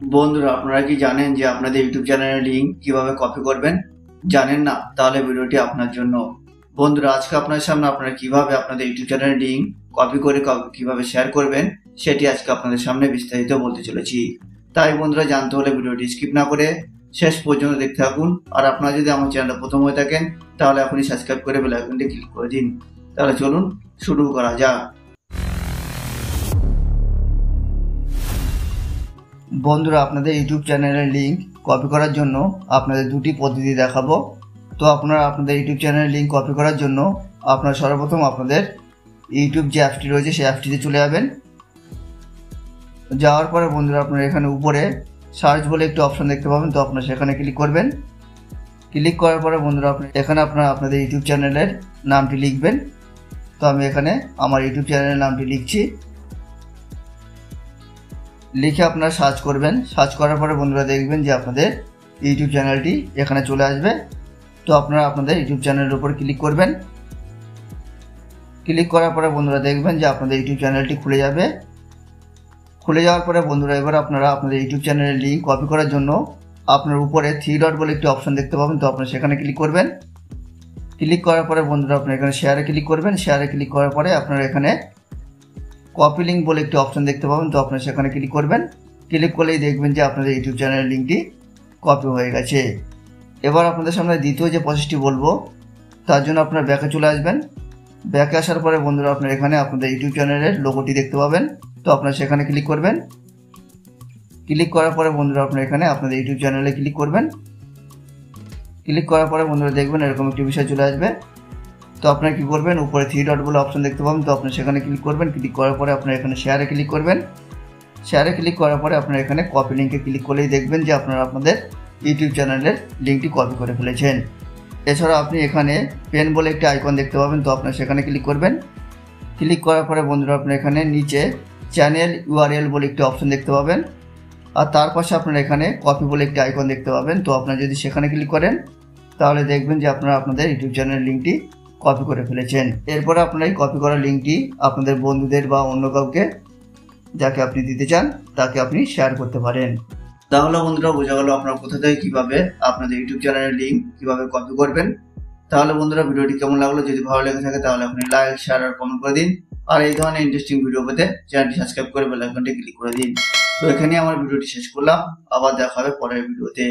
বন্ধুরা, আপনারা কি জানেন যে আপনাদের ইউটিউব চ্যানেলের লিংক কিভাবে কপি করবেন? জানেন না? তাহলে ভিডিওটি আপনার জন্য। বন্ধুরা, আজকে আপনার সামনে আপনারা কিভাবে আপনাদের ইউটিউব চ্যানেলের লিংক কপি করে কিভাবে শেয়ার করবেন সেটি আজকে আপনাদের সামনে বিস্তারিত বলতে চলেছি। তাই বন্ধুরা, জানতে হলে ভিডিওটি স্কিপ না করে শেষ পর্যন্ত দেখতে থাকুন। আর আপনারা যদি আমার চ্যানেলে প্রথম হয়ে থাকেন তাহলে এখনই সাবস্ক্রাইব করে বেল আইকনটি ক্লিক করে দিন। তাহলে চলুন শুরু করা যাক। বন্ধুরা, আপনাদের ইউটিউব চ্যানেলের লিংক কপি করার জন্য আপনাদের দুটি পদ্ধতি দেখাবো। তো আপনারা আপনাদের ইউটিউব চ্যানেলের লিংক কপি করার জন্য আপনারা সর্বপ্রথম আপনাদের ইউটিউব যে অ্যাপটি রয়েছে সেই অ্যাপটিতে চলে যাবেন। যাওয়ার পরে বন্ধুরা, আপনারা এখানে উপরে সার্চ বলে একটি অপশন দেখতে পাবেন, তো আপনারা সেখানে ক্লিক করবেন। ক্লিক করার পরে বন্ধুরা, এখানে আপনারা আপনাদের ইউটিউব চ্যানেলের নামটি লিখবেন। তো আমি এখানে আমার ইউটিউব চ্যানেলের নামটি লিখছি। লিখে আপনারা সার্চ করবেন। সার্চ করার পরে বন্ধুরা দেখবেন যে আপনাদের ইউটিউব চ্যানেলটি এখানে চলে আসবে। তো আপনারা আপনাদের ইউটিউব চ্যানেলের উপর ক্লিক করবেন। ক্লিক করার পরে বন্ধুরা দেখবেন যে আপনাদের ইউটিউব চ্যানেলটি খুলে যাবে। খুলে যাওয়ার পরে বন্ধুরা এবার আপনারা আপনাদের ইউটিউব চ্যানেলের লিঙ্ক কপি করার জন্য আপনার উপরে 3 ডট বলে একটি অপশন দেখতে পাবেন, তো আপনারা সেখানে ক্লিক করবেন। ক্লিক করার পরে বন্ধুরা আপনারা এখানে শেয়ারে ক্লিক করবেন। শেয়ারে ক্লিক করার পরে আপনারা এখানে কপি লিঙ্ক বলে একটি অপশন দেখতে পাবেন, তো আপনারা সেখানে ক্লিক করবেন। ক্লিক করলেই দেখবেন যে আপনাদের ইউটিউব চ্যানেলের লিঙ্কটি কপি হয়ে গেছে। এবার আপনাদের সামনে দ্বিতীয় যে প্রসেসটি বলবো তার জন্য আপনারা ব্যাকে চলে আসবেন। ব্যাকে আসার পরে বন্ধুরা আপনারা এখানে আপনাদের ইউটিউব চ্যানেলের লোগোটি দেখতে পাবেন, তো আপনারা সেখানে ক্লিক করবেন। ক্লিক করার পরে বন্ধুরা আপনারা এখানে আপনাদের ইউটিউব চ্যানেলে ক্লিক করবেন। ক্লিক করার পরে বন্ধুরা দেখবেন এরকম একটি বিষয় চলে আসবে। তো আপনারা কি করবেন, উপরে 3 ডট বলে অপশন দেখতে পাবেন, তো আপনারা সেখানে ক্লিক করবেন। ক্লিক করার পরে আপনারা এখানে শেয়ারে ক্লিক করবেন। শেয়ারে ক্লিক করার পরে আপনারা এখানে কপি লিঙ্কে ক্লিক করলেই দেখবেন যে আপনারা আপনাদের ইউটিউব চ্যানেলের লিঙ্কটি কপি করে ফেলেছেন। এছাড়া আপনি এখানে পেন বলে একটি আইকন দেখতে পাবেন, তো আপনারা সেখানে ক্লিক করবেন। ক্লিক করার পরে বন্ধুরা আপনারা এখানে নিচে চ্যানেল ইউআরএল বলে একটি অপশন দেখতে পাবেন, আর তার পাশে আপনারা এখানে কপি বলে একটি আইকন দেখতে পাবেন। তো আপনারা যদি সেখানে ক্লিক করেন তাহলে দেখবেন যে আপনারা আপনাদের ইউটিউব চ্যানেলের লিঙ্কটি কপি করে ফেলেছেন। এরপরে আপনারা এই কপি করা লিঙ্কটি আপনাদের বন্ধুদের বা অন্য কাউকে যাকে আপনি দিতে চান তাকে আপনি শেয়ার করতে পারেন। তাহলে বন্ধুরা বোঝা গেল আপনারা কোথা থেকে কিভাবে আপনাদের ইউটিউব চ্যানেলের লিঙ্ক কিভাবে কপি করবেন। তাহলে বন্ধুরা ভিডিওটি কেমন লাগলো, যদি ভালো লেগে থাকে তাহলে আপনি লাইক, শেয়ার আর কমেন্ট করে দিন। আর এই ধরনের ইন্টারেস্টিং ভিডিও পেতে চ্যানেলটি সাবস্ক্রাইব করে বেল আইকনটি ক্লিক করে দিন। তো এখানেই আমার ভিডিওটি শেষ করলাম। আবার দেখা হবে পরের ভিডিওতে।